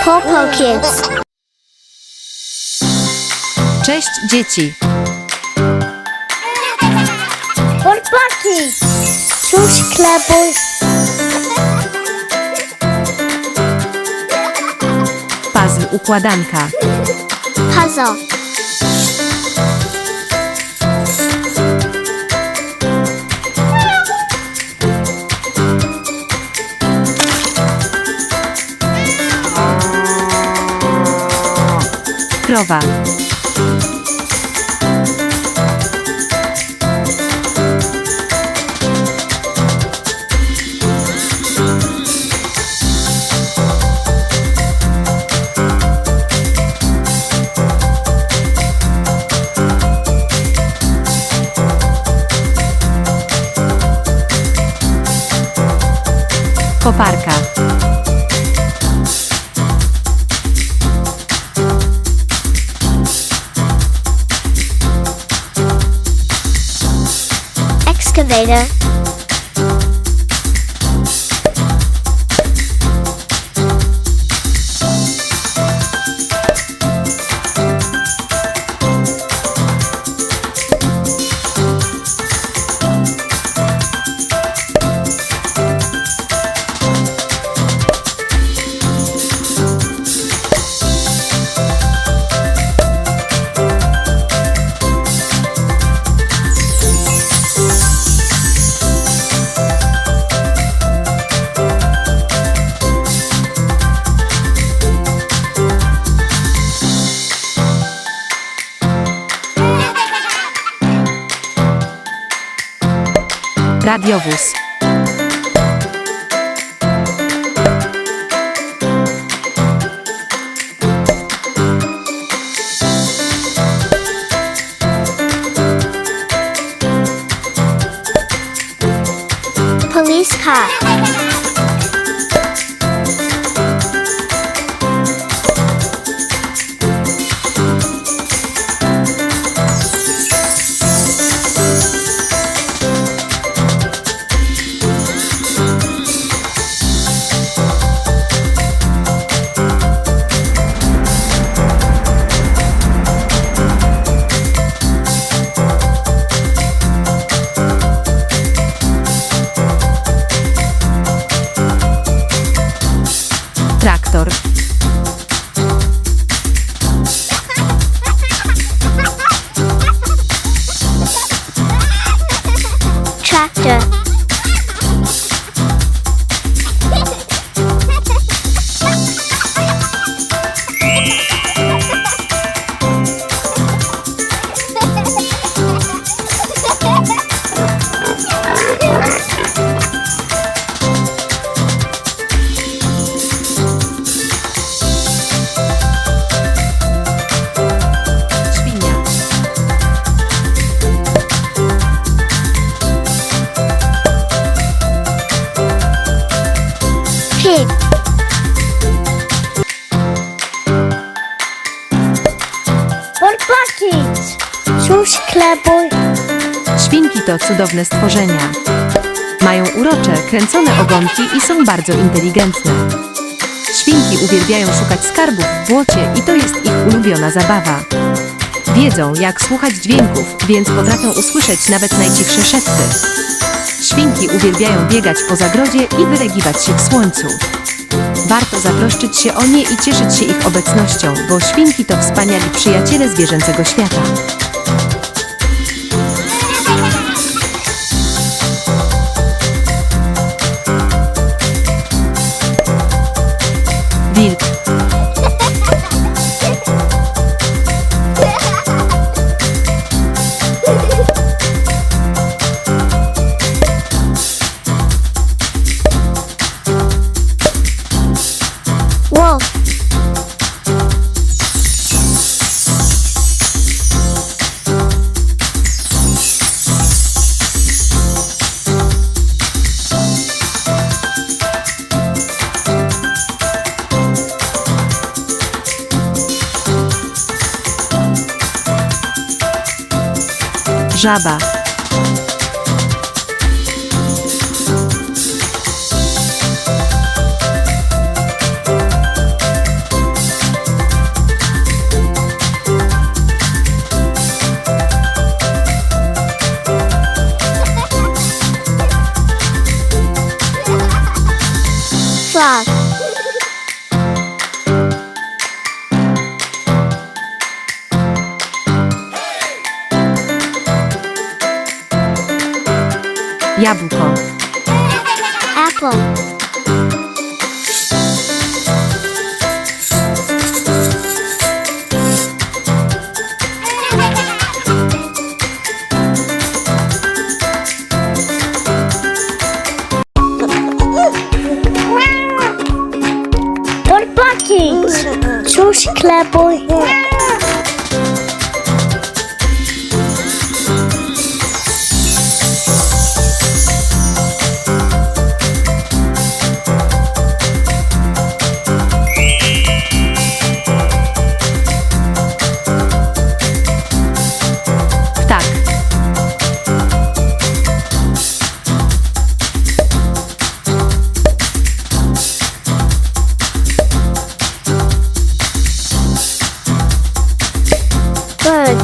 Pulppo Kids. Cześć dzieci! Chłopaki! Cóż klepuj! Puzzle układanka. Puzzle. Krowa. Koparka. Excavator. Radiowóz. Police car. Traktor. Tractor. Świnia. Pig. Chłopaki! Cóż klepuj! Świnki to cudowne stworzenia. Mają urocze, kręcone ogonki i są bardzo inteligentne. Świnki uwielbiają szukać skarbów w błocie i to jest ich ulubiona zabawa. Wiedzą, jak słuchać dźwięków, więc potrafią usłyszeć nawet najcichsze szepty. Świnki uwielbiają biegać po zagrodzie i wylegiwać się w słońcu. Warto zatroszczyć się o nie i cieszyć się ich obecnością, bo świnki to wspaniali przyjaciele zwierzęcego świata. Wilk. Wolf. Żaba. Frog. Jabłko. Apple. Pulppo Kids. Cześć, klebuj. Ptak. Bird.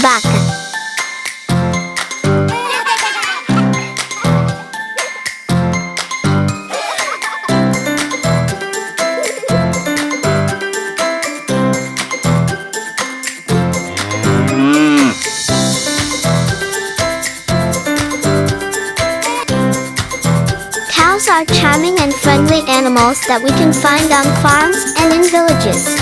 Vaca. Cows are charming and friendly animals that we can find on farms and in villages.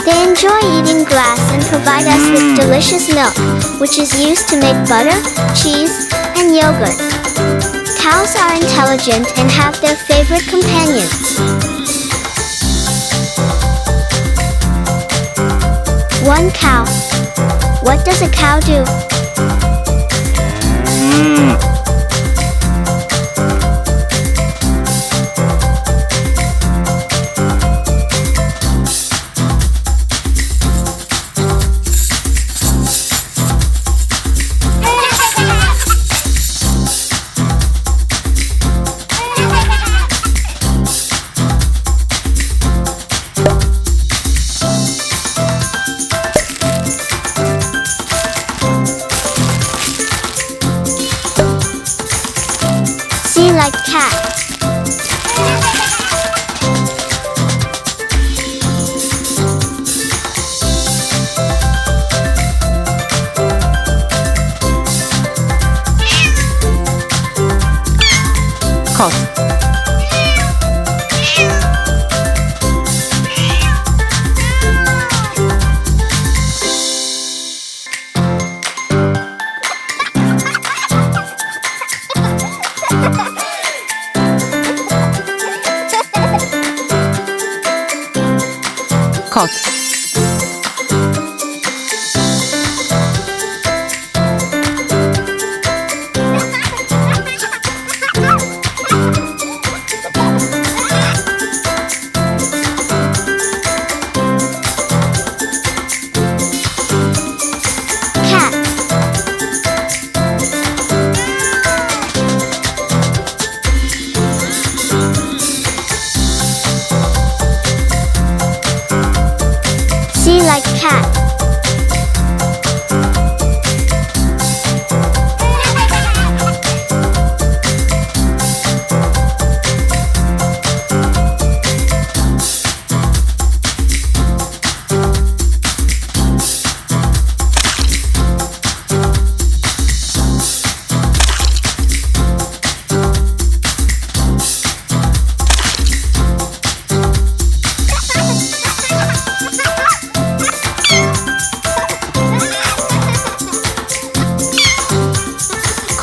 They enjoy eating grass and provide us with delicious milk, which is used to make butter, cheese, and yogurt. Cows are intelligent and have their favorite companions. One cow. What does a cow do? C like cat. Kot. Kot. Cat. C like cat.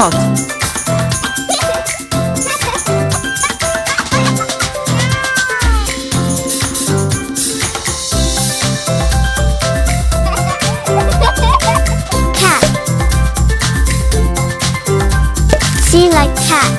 Kot. Cat. C like cat.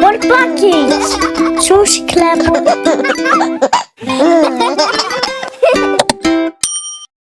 Pulppo Kids. Cześć,